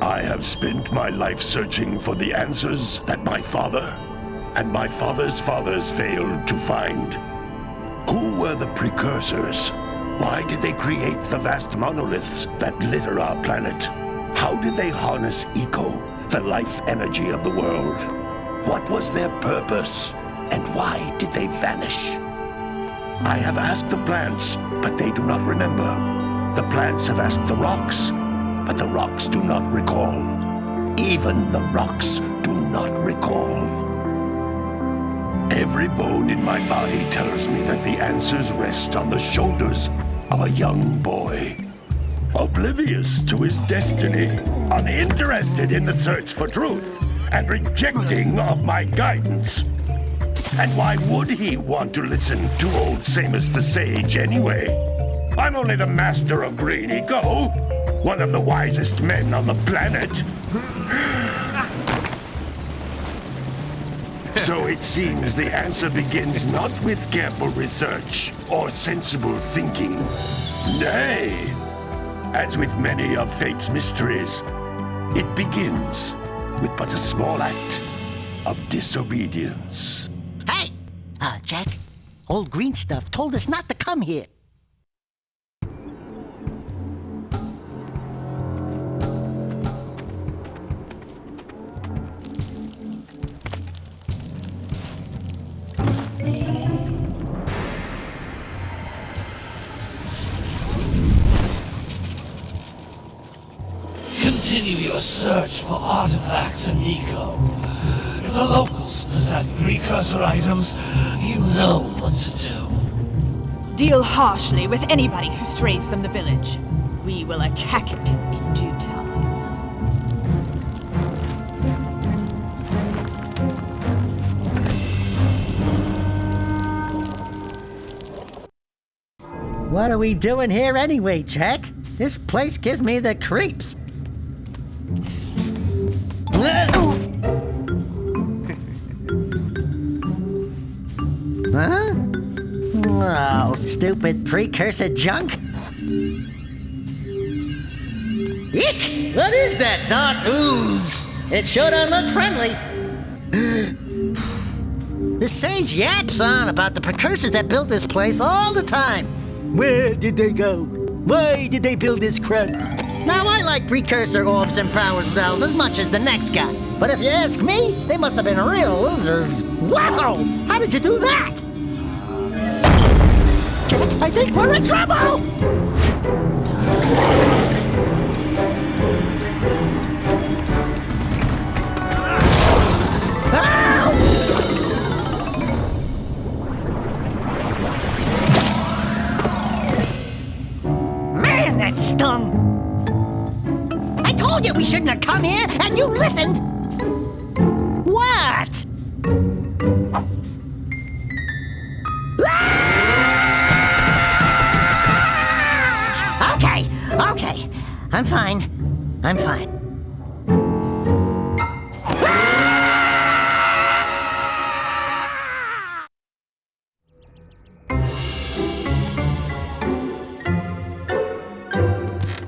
I have spent my life searching for the answers that my father and my father's fathers failed to find. Who were the Precursors? Why did they create the vast monoliths that litter our planet? How did they harness Eco, the life energy of the world? What was their purpose? And why did they vanish? I have asked the plants, but they do not remember. The plants have asked the rocks, but the rocks do not recall. Even the rocks do not recall. Every bone in my body tells me that the answers rest on the shoulders of a young boy. Oblivious to his destiny, uninterested in the search for truth, and rejecting of my guidance. And why would he want to listen to old Samus the Sage anyway? I'm only the master of Green Eco, one of the wisest men on the planet. So it seems the answer begins not with careful research or sensible thinking. Nay, as with many of fate's mysteries, it begins with but a small act of disobedience. Hey! Jack, old green stuff told us not to come here. Continue your search for artifacts in Eco. If the locals possess precursor items, you know what to do. Deal harshly with anybody who strays from the village. We will attack it in due time. What are we doing here anyway, Jack? This place gives me the creeps. Huh? Oh, stupid precursor junk. Eek! What is that dark ooze? It sure don't look friendly. The sage yaps on about the precursors that built this place all the time. Where did they go? Why did they build this crud? Now, I like precursor orbs and power cells as much as the next guy. But if you ask me, they must have been real losers. Wow! How did you do that? I think we're in trouble! Man, that stung! I told you we shouldn't have come here, and you listened! What? Okay. I'm fine.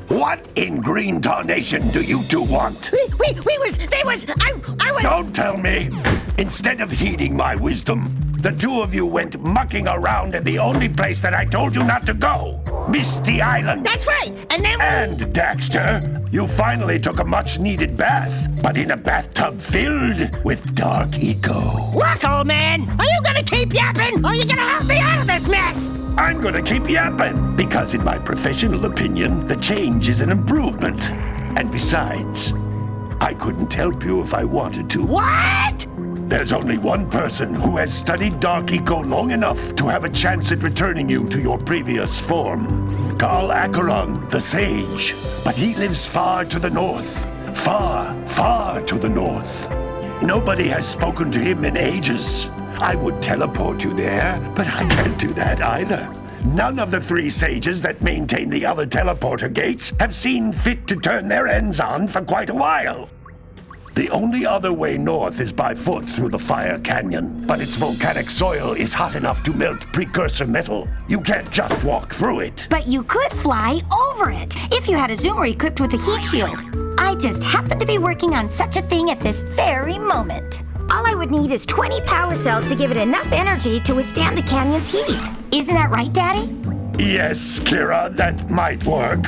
What in green tarnation do you two want? I was... Don't tell me! Instead of heeding my wisdom, the two of you went mucking around in the only place that I told you not to go! Misty Island! That's right! And then... And, Daxter, you finally took a much-needed bath, but in a bathtub filled with dark eco. Look, old man! Are you gonna keep yapping, or are you gonna help me out of this mess? I'm gonna keep yapping, because in my professional opinion, the change is an improvement. And besides, I couldn't help you if I wanted to. What? There's only one person who has studied Dark Eco long enough to have a chance at returning you to your previous form. Carl Acheron, the Sage. But he lives far to the north. Far, far to the north. Nobody has spoken to him in ages. I would teleport you there, but I can't do that either. None of the three sages that maintain the other teleporter gates have seen fit to turn their ends on for quite a while. The only other way north is by foot through the Fire Canyon, but its volcanic soil is hot enough to melt precursor metal. You can't just walk through it. But you could fly over it, if you had a zoomer equipped with a heat shield. I just happen to be working on such a thing at this very moment. All I would need is 20 power cells to give it enough energy to withstand the canyon's heat. Isn't that right, Daddy? Yes, Kira, that might work.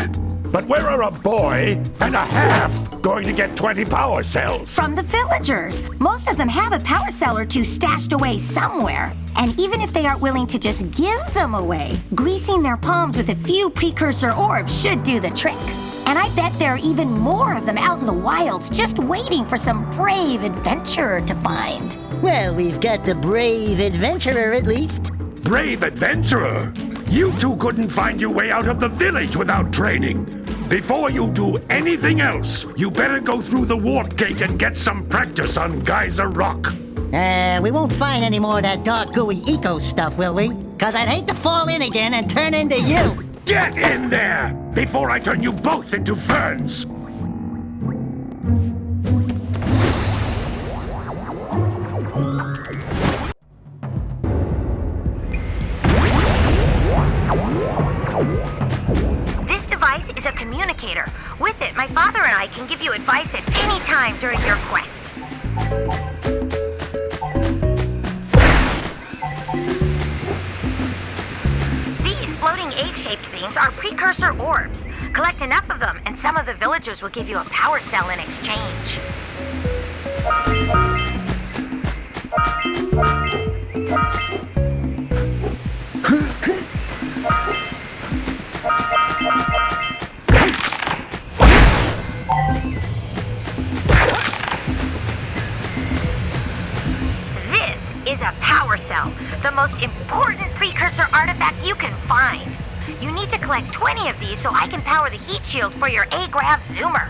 But where are a boy and a half going to get 20 power cells? From the villagers. Most of them have a power cell or two stashed away somewhere. And even if they aren't willing to just give them away, greasing their palms with a few precursor orbs should do the trick. And I bet there are even more of them out in the wilds just waiting for some brave adventurer to find. Well, we've got the brave adventurer at least. Brave adventurer? You two couldn't find your way out of the village without training. Before you do anything else, you better go through the warp gate and get some practice on Geyser Rock. We won't find any more of that dark gooey eco stuff, will we? 'Cause I'd hate to fall in again and turn into you. Get in there before I turn you both into ferns. This device is a communicator. With it, my father and I can give you advice at any time during your quest. These floating egg-shaped things are precursor orbs. Collect enough of them, and some of the villagers will give you a power cell in exchange. Is a power cell, the most important precursor artifact you can find. You need to collect 20 of these so I can power the heat shield for your A-Grav zoomer.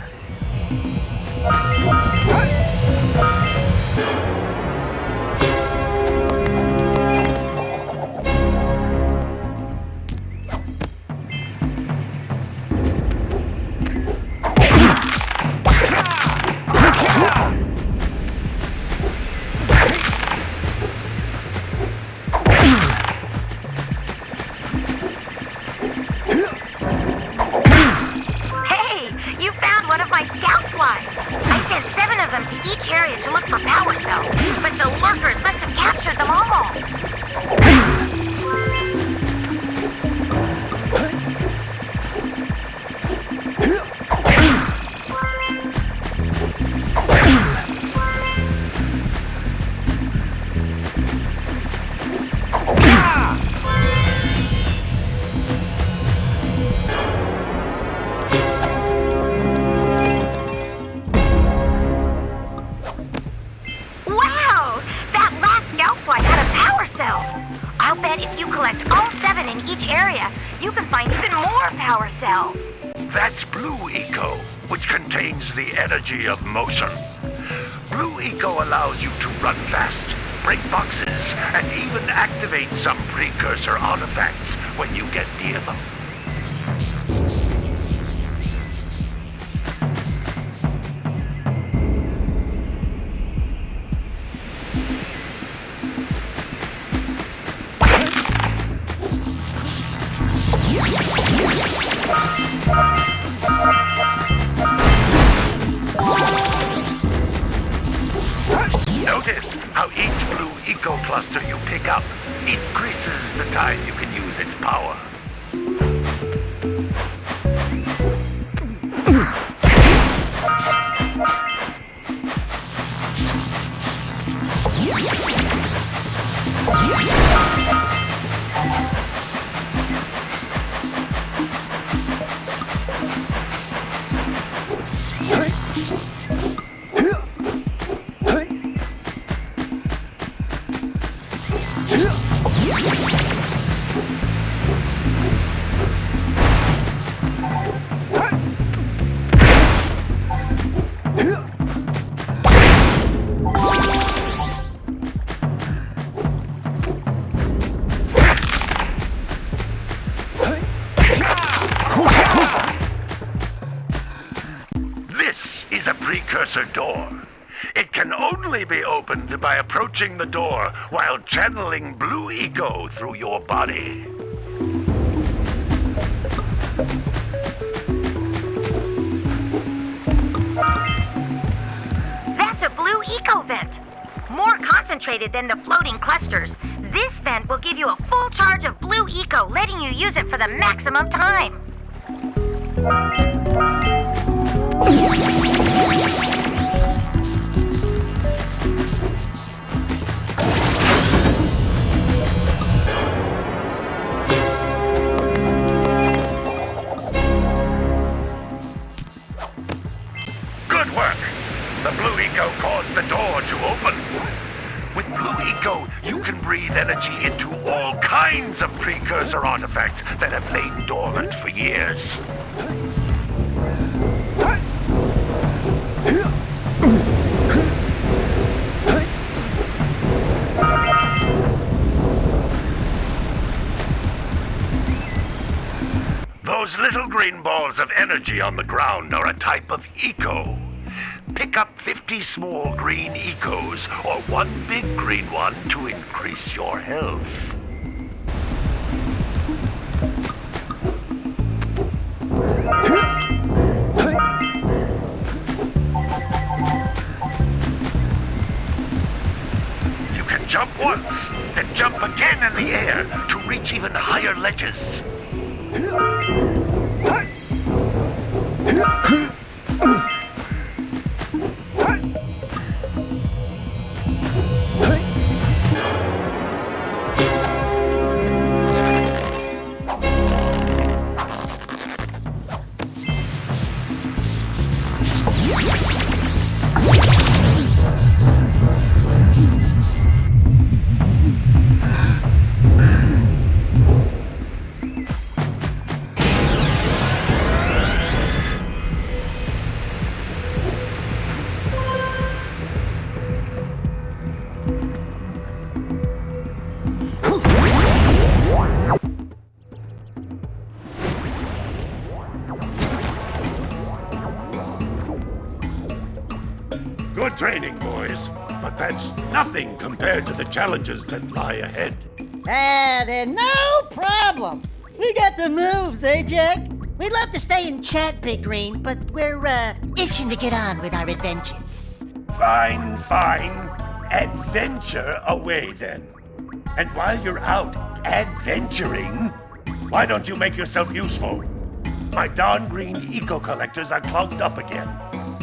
Each area to look for power cells, but the lurkers must have captured them all. That's blue eco, which contains the energy of motion. Blue eco allows you to run fast, break boxes, and even activate some precursor artifacts when you get near them. Notice how each blue eco cluster you pick up increases the time you can use its power. Is a precursor door. It can only be opened by approaching the door while channeling blue eco through your body. concentrated than the floating clusters. This vent will give you a full charge of blue eco, letting you use it for the maximum time. Good work. The blue eco caused the door to open. With blue eco, you can breathe energy into all kinds of precursor artifacts that have lain dormant for years. Those little green balls of energy on the ground are a type of eco. Pick up 50 small green ecos or one big green one to increase your health. You can jump once, then jump again in the air to reach even higher ledges. Good training, boys, but that's nothing compared to the challenges that lie ahead. Then no problem. We got the moves, eh, Jack? We'd love to stay and chat, Big Green, but we're, itching to get on with our adventures. Fine, fine. Adventure away, then. And while you're out adventuring, why don't you make yourself useful? My darn green eco-collectors are clogged up again.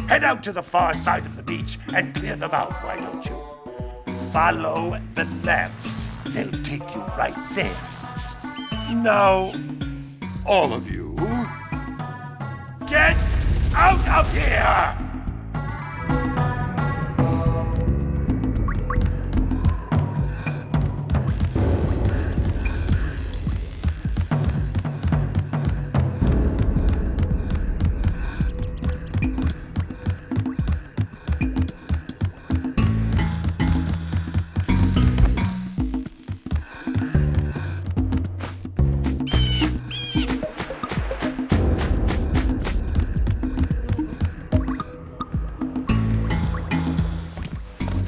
Head out to the far side of the beach and clear them out, why don't you? Follow the lamps. They'll take you right there. Now, all of you, get out of here!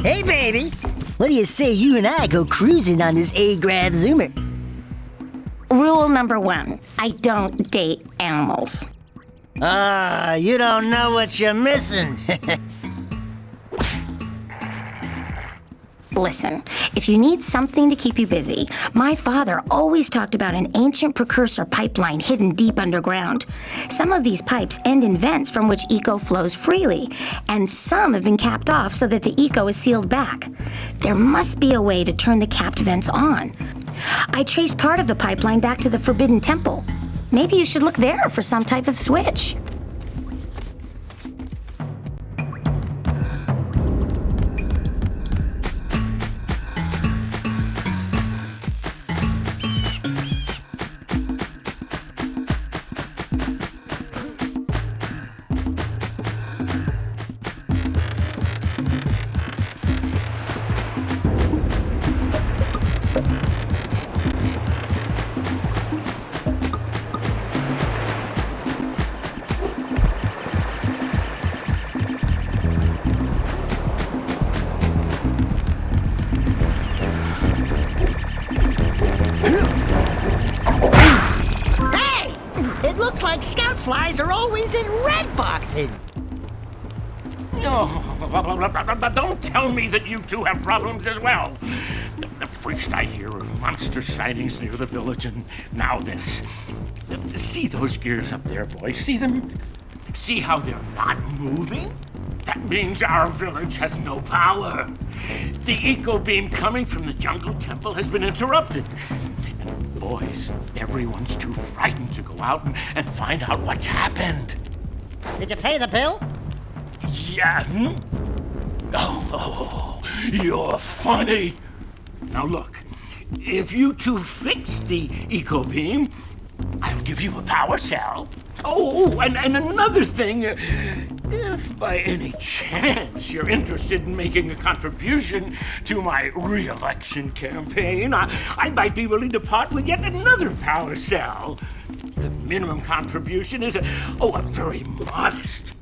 Hey, baby. What do you say you and I go cruising on this A-Grav Zoomer? Rule number 1, I don't date animals. You don't know what you're missing. Listen, if you need something to keep you busy, my father always talked about an ancient precursor pipeline hidden deep underground. Some of these pipes end in vents from which eco flows freely, and some have been capped off so that the eco is sealed back. There must be a way to turn the capped vents on. I traced part of the pipeline back to the Forbidden Temple. Maybe you should look there for some type of switch. Scout flies are always in red boxes. Oh, don't tell me that you two have problems as well. First I hear of monster sightings near the village, and now this. See those gears up there, boys? See them? See how they're not moving? That means our village has no power. The eco beam coming from the jungle temple has been interrupted. And boys, everyone's too frightened to go out and find out what's happened. Did you pay the bill? Yeah. Oh, you're funny. Now look, if you two fix the eco beam, I'll give you a power cell. Oh, and another thing, if by any chance you're interested in making a contribution to my re-election campaign, I might be willing to part with yet another power cell. The minimum contribution is a very modest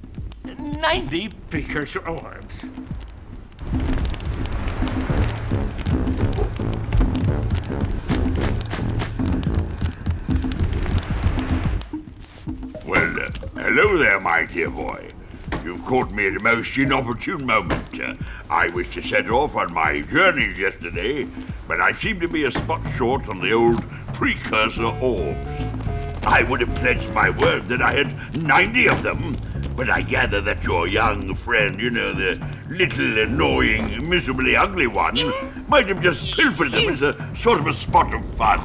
90 precursor orbs. Well, hello there, my dear boy. You've caught me at a most inopportune moment. I was to set off on my journeys yesterday, but I seem to be a spot short on the old precursor orbs. I would have pledged my word that I had 90 of them, but I gather that your young friend, the little annoying, miserably ugly one, might have just pilfered them as a sort of a spot of fun.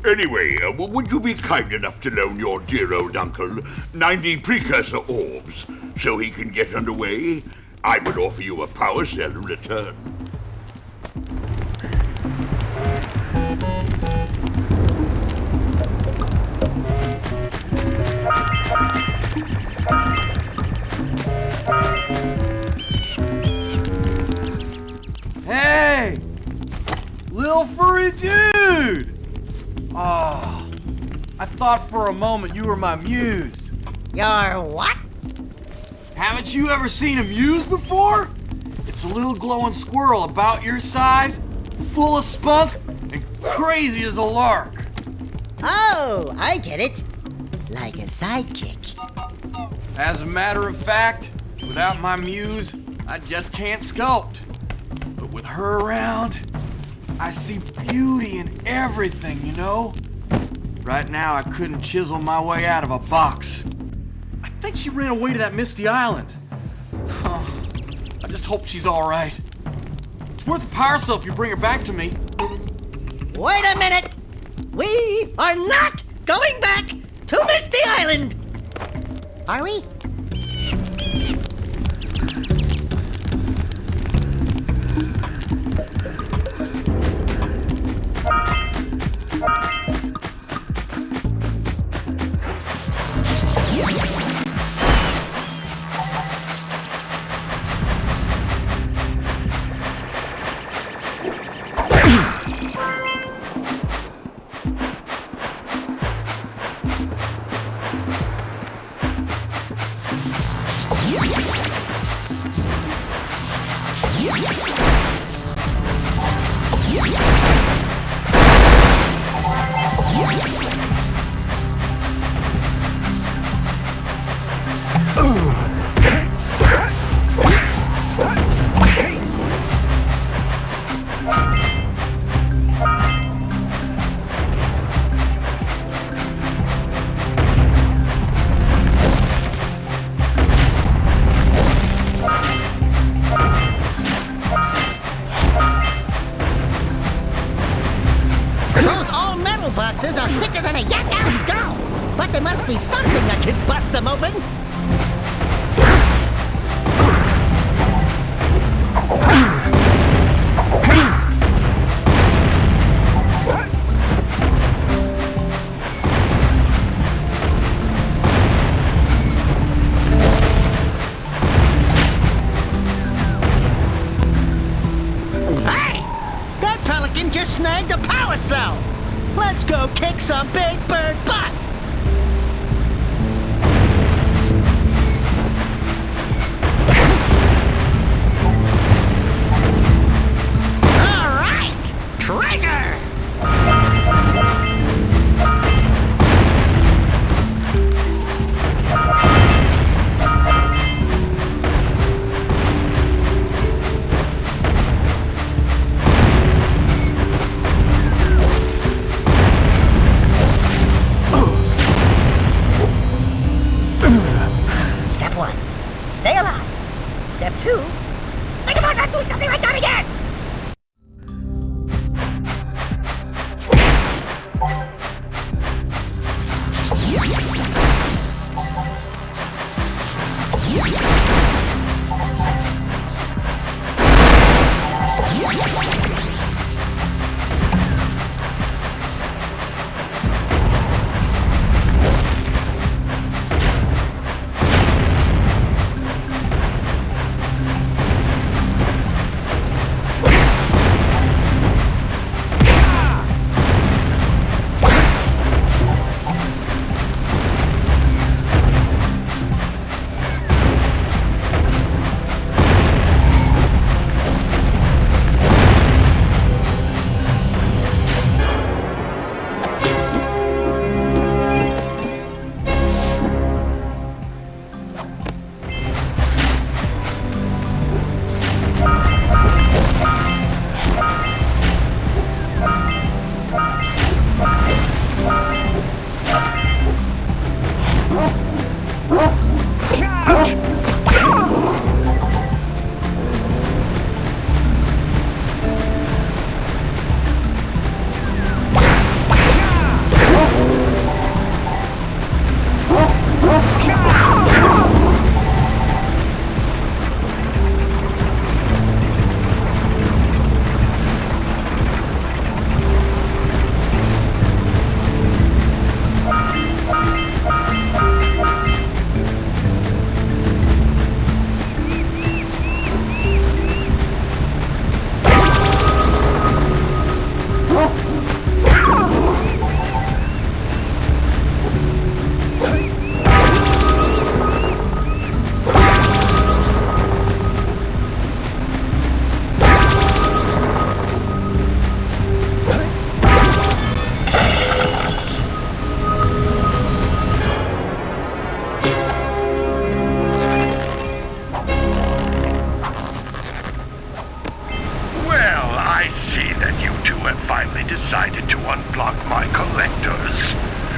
Anyway, would you be kind enough to loan your dear old uncle 90 precursor orbs so he can get underway? I would offer you a power cell in return. Hey! Little furry dude! Oh, I thought for a moment you were my muse. Your what? Haven't you ever seen a muse before? It's a little glowing squirrel about your size, full of spunk, and crazy as a lark. Oh, I get it. Like a sidekick. As a matter of fact, without my muse, I just can't sculpt. But with her around, I see beauty in everything, Right now, I couldn't chisel my way out of a box. I think she ran away to that misty island. I just hope she's all right. It's worth a power cell if you bring her back to me. Wait a minute! We are not going back to Misty Island! Are we? Boxes are thicker than a yak-owl skull, but there must be something that could bust them open. Hey! That pelican just snagged a power cell! Let's go kick some big bird butt! All right! Treasure!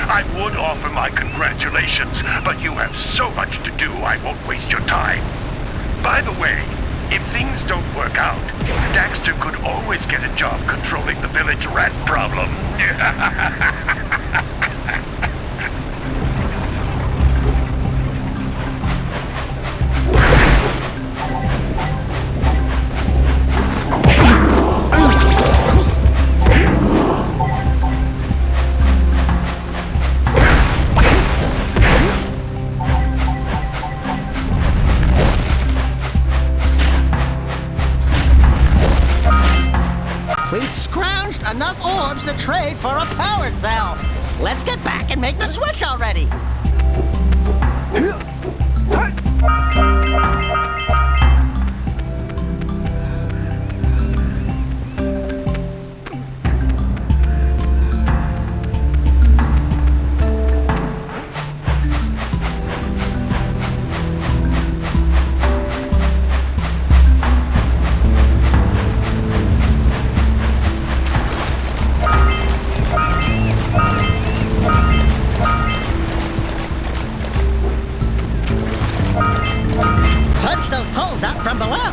I would offer my congratulations, but you have so much to do, I won't waste your time. By the way, if things don't work out, Daxter could always get a job controlling the village rat problem. We scrounged enough orbs to trade for a power cell. Let's get back and make the switch already. Punch those poles out from below.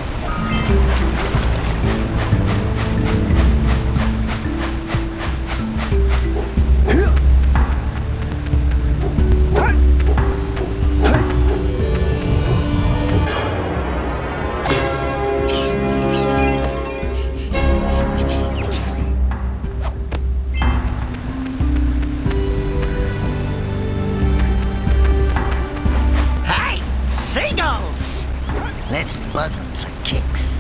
Hey, seagulls! Let's buzz them for kicks.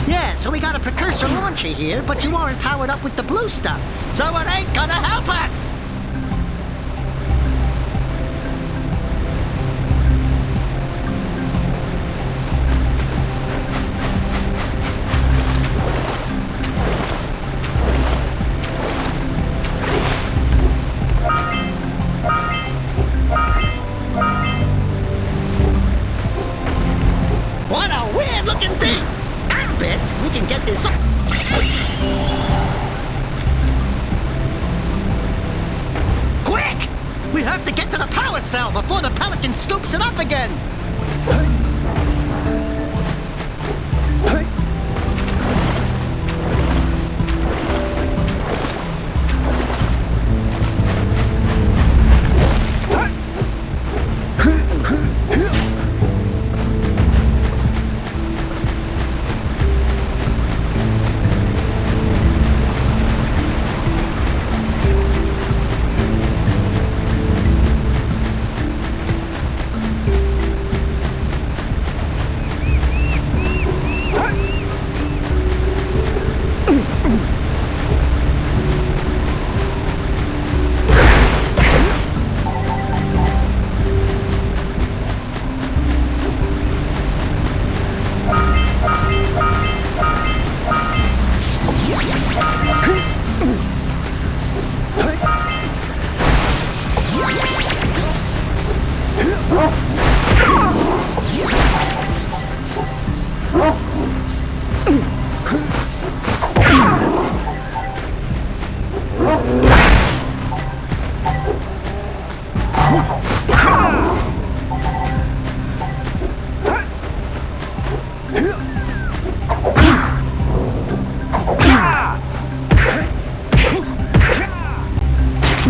Yeah, so we got a Precursor launcher here, but you aren't powered up with the blue stuff, so it ain't gonna help us! What a weird looking thing! I bet we can get this. Quick! We have to get to the power cell before the Pelican scoops it up again!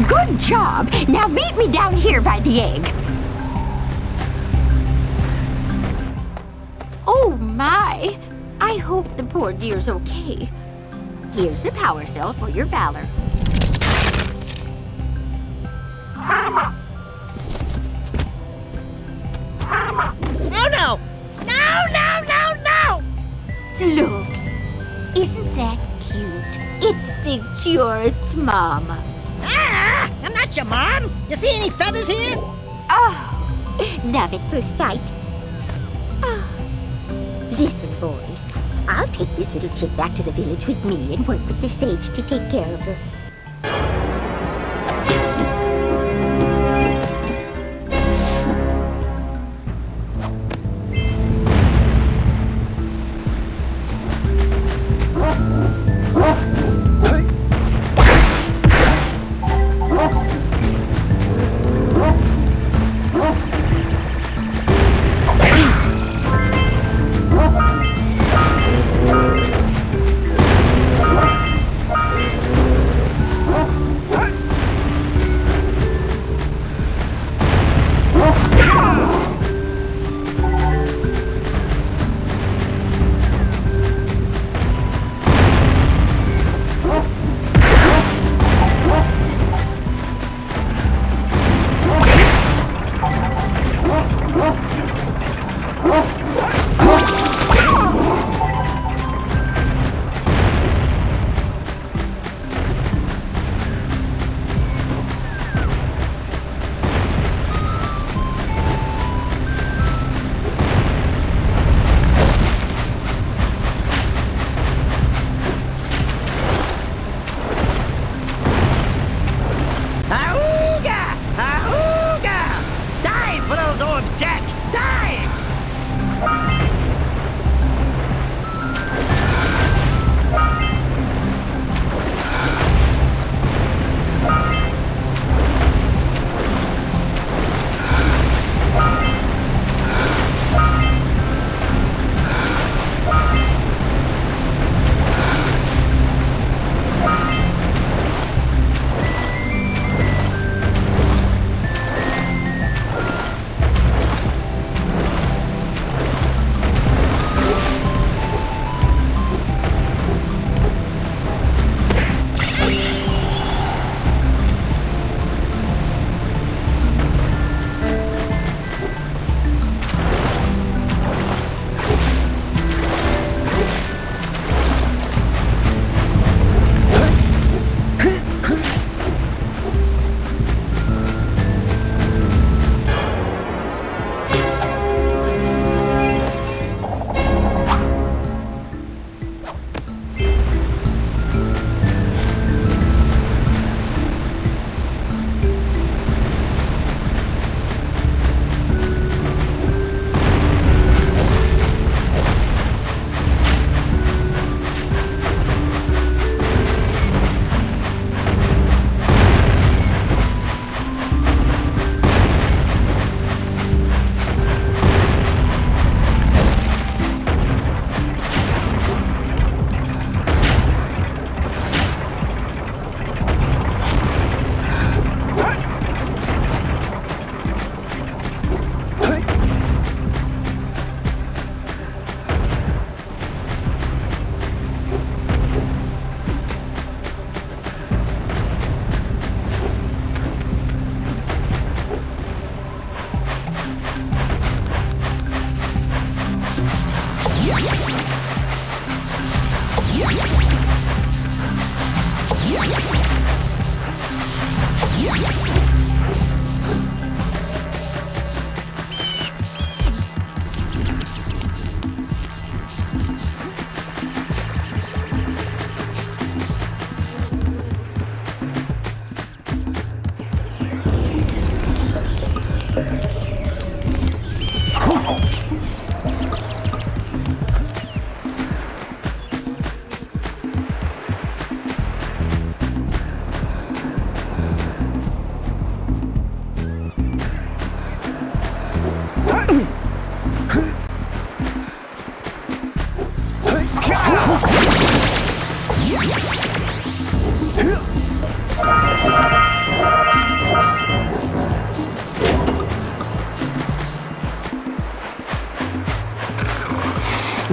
Good job! Now meet me down here by the egg. Oh my! I hope the poor dear's okay. Here's a power cell for your valor. Oh no! No, no, no, no! Look, isn't that cute? It thinks you're its mama. Ah! I'm not gotcha, Mom! You see any feathers here? Oh, love at first sight. Oh. Listen, boys. I'll take this little chick back to the village with me and work with the sage to take care of her.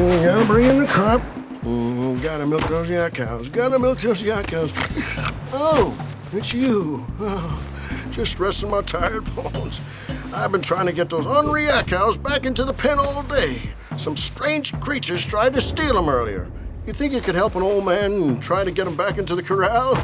Gotta bring in the cup. Gotta milk those yak cows. Gotta milk those yak cows. Oh, it's you. Oh, just resting my tired bones. I've been trying to get those ornery yak cows back into the pen all day. Some strange creatures tried to steal them earlier. You think you could help an old man and try to get them back into the corral?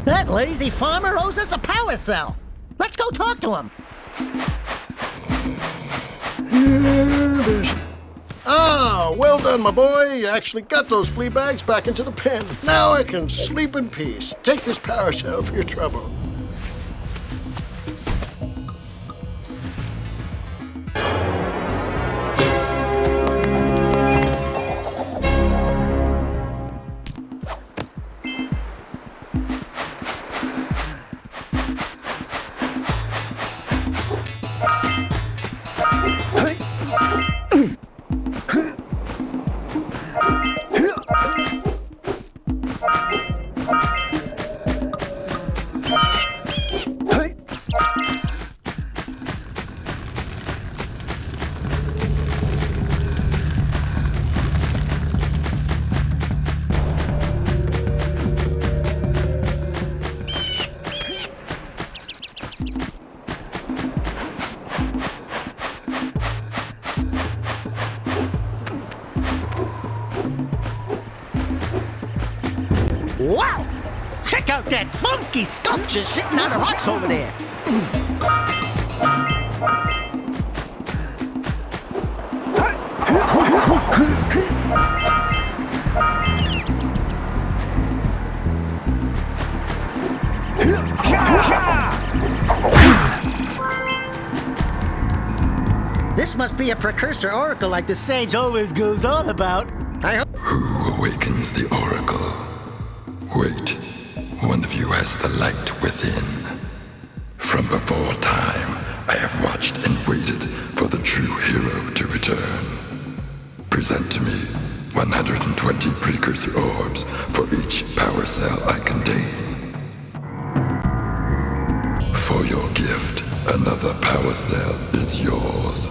That lazy farmer owes us a power cell. Let's go talk to him. Ah, well done, my boy. You actually got those flea bags back into the pen. Now I can sleep in peace. Take this power cell for your trouble. Wow! Check out that funky sculpture sitting on the rocks over there. This must be a Precursor oracle like the sage always goes on about. Who awakens the oracle? Wait, one of you has the light within. From before time, I have watched and waited for the true hero to return. Present to me 120 Precursor orbs for each power cell I contain. For your gift, another power cell is yours.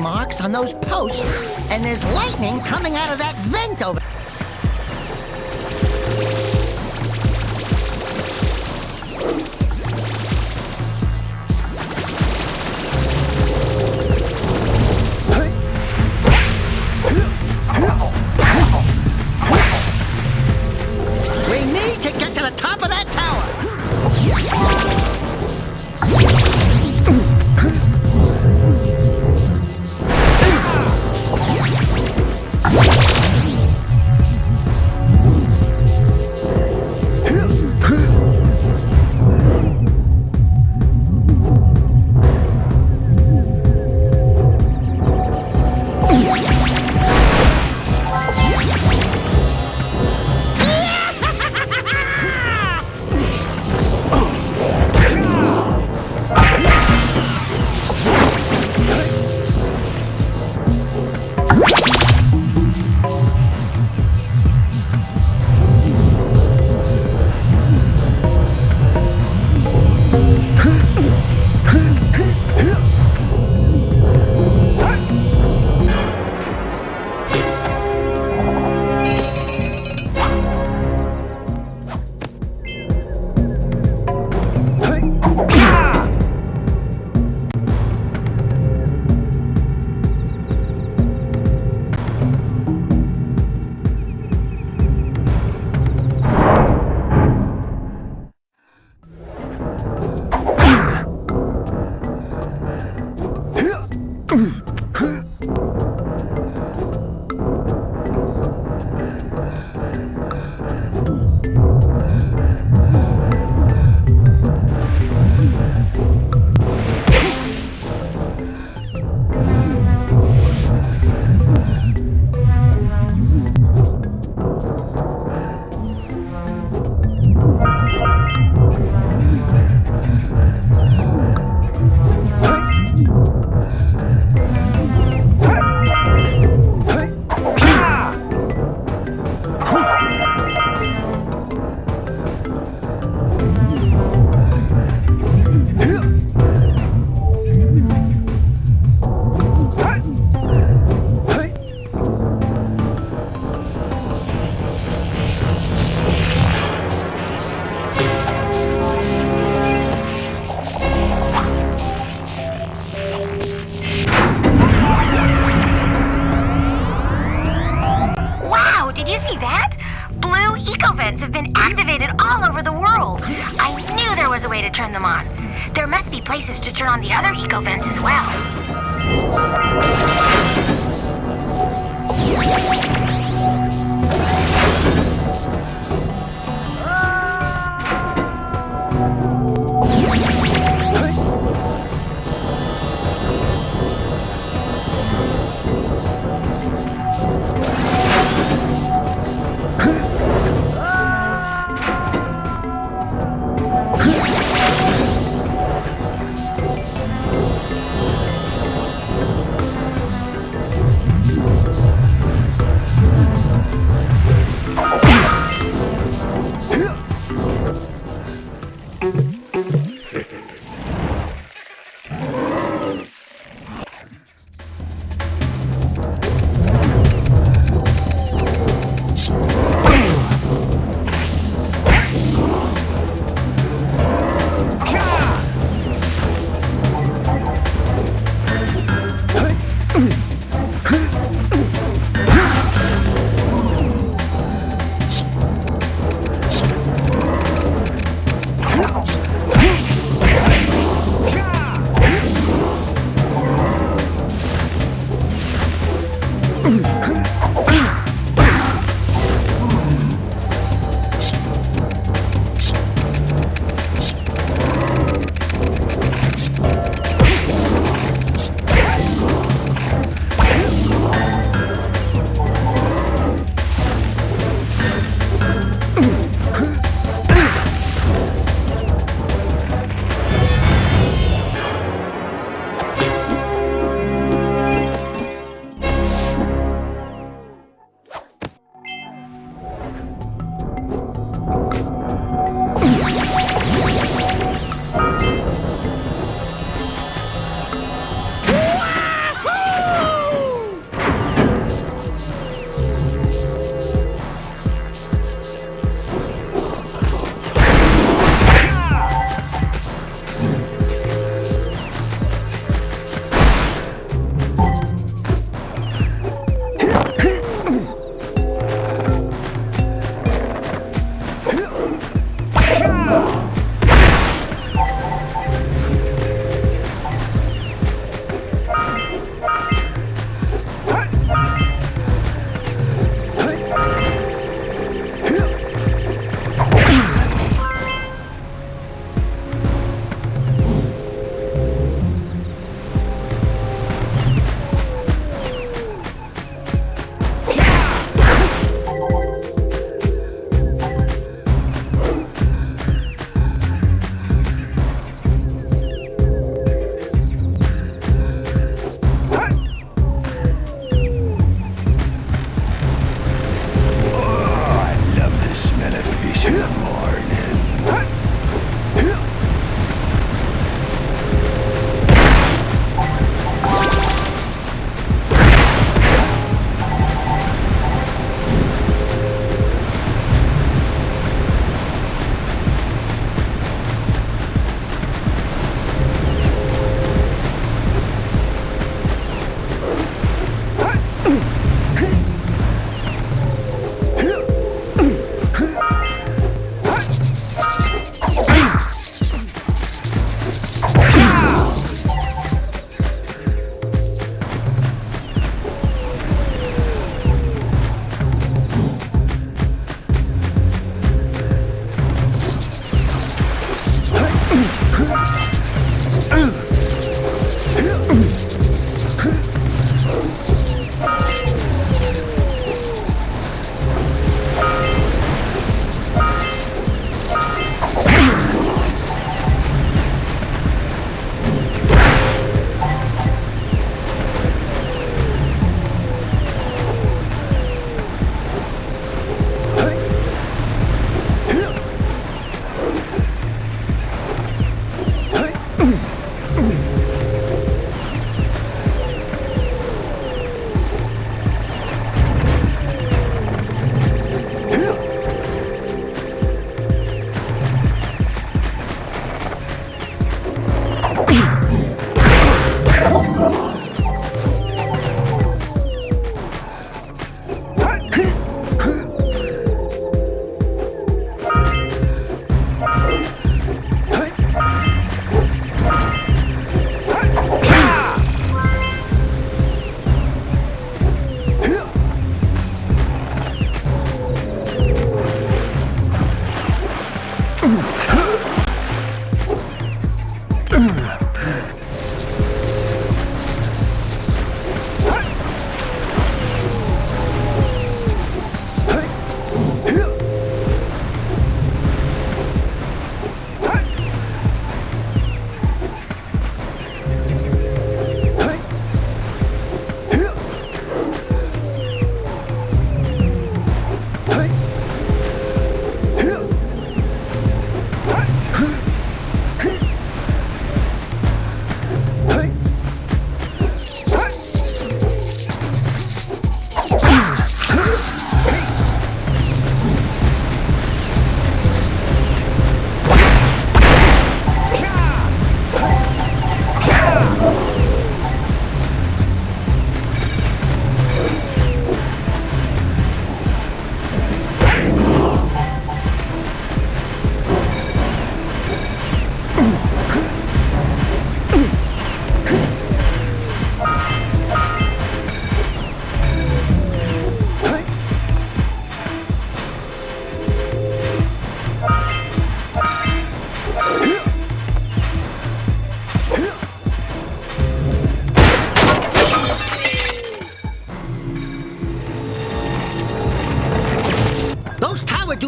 marks on those posts, and there's lightning coming out of that vent over. We need to get to the top of that tower! have been activated all over the world. I knew there was a way to turn them on. There must be places to turn on the other eco vents as well.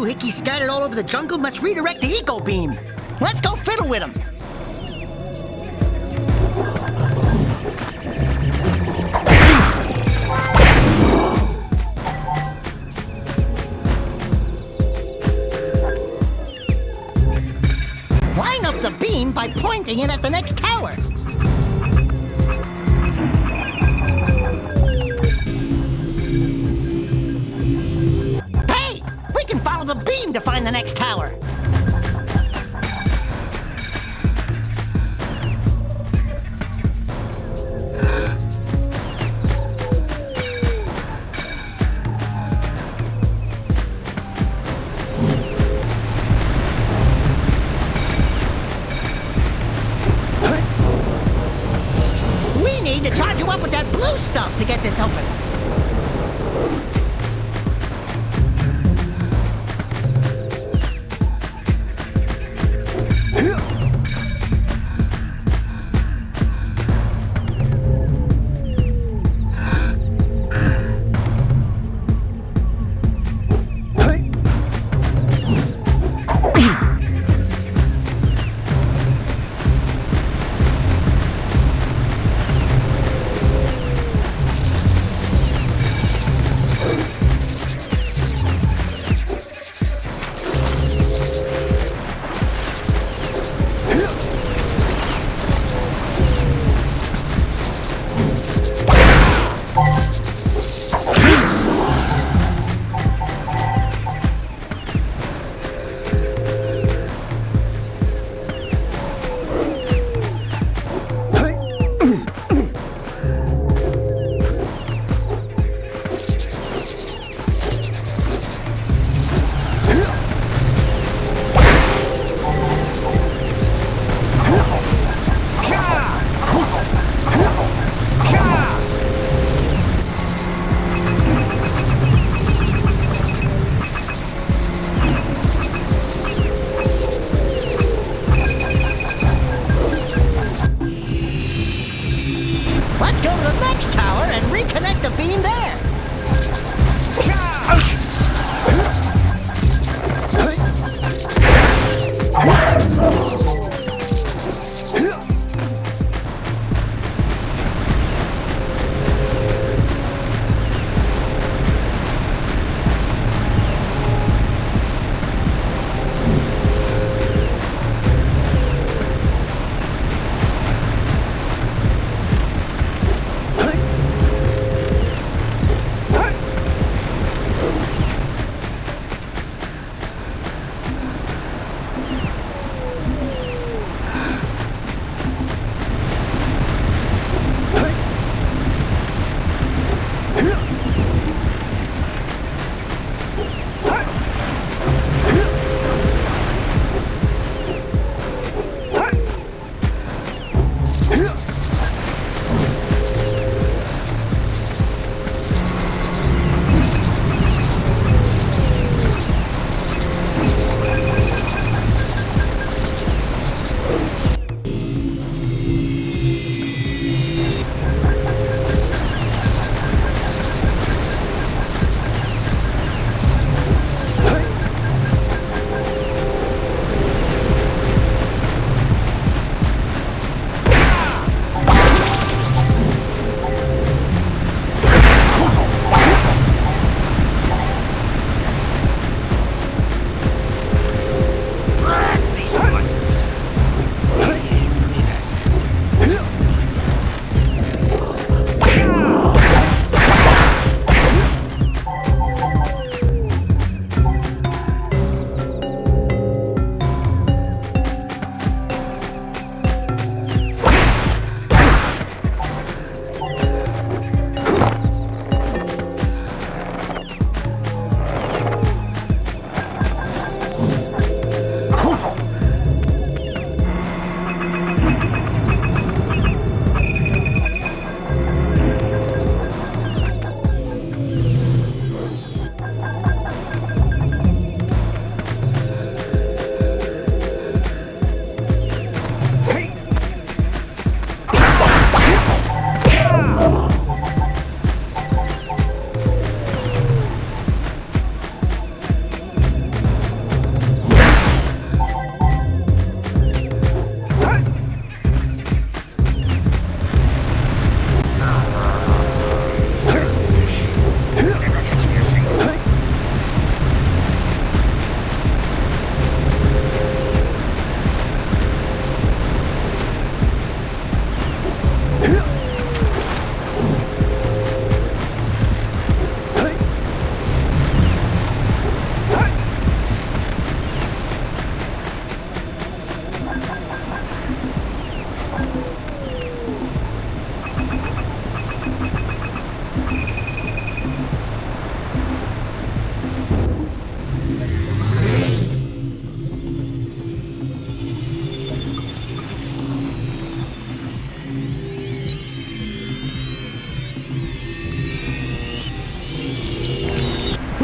doohickeys scattered all over the jungle must redirect the eco beam. Let's go fiddle with them. Line up the beam by pointing it at the next tower. Hey! We can follow the beam to find the next tower. We need to charge you up with that blue stuff to get this open.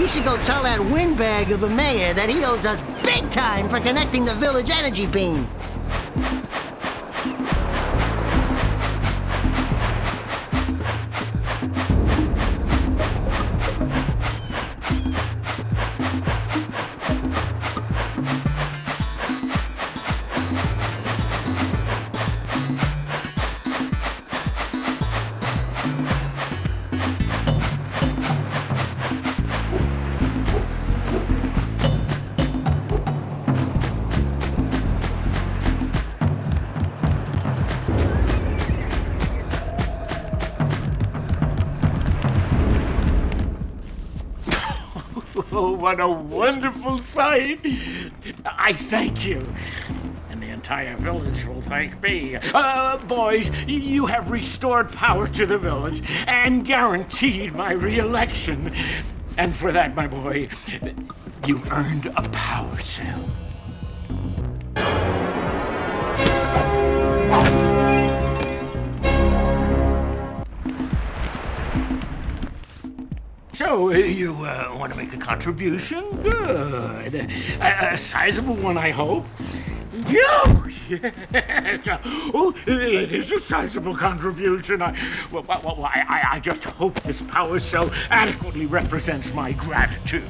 We should go tell that windbag of a mayor that he owes us big time for connecting the village energy beam. Oh, what a wonderful sight! I thank you. And the entire village will thank me. Boys, you have restored power to the village and guaranteed my re-election. And for that, my boy, you've earned a power cell. So, you want to make a contribution? Good. A sizable one, I hope. Yes. Oh, it is a sizable contribution. I just hope this power cell adequately represents my gratitude.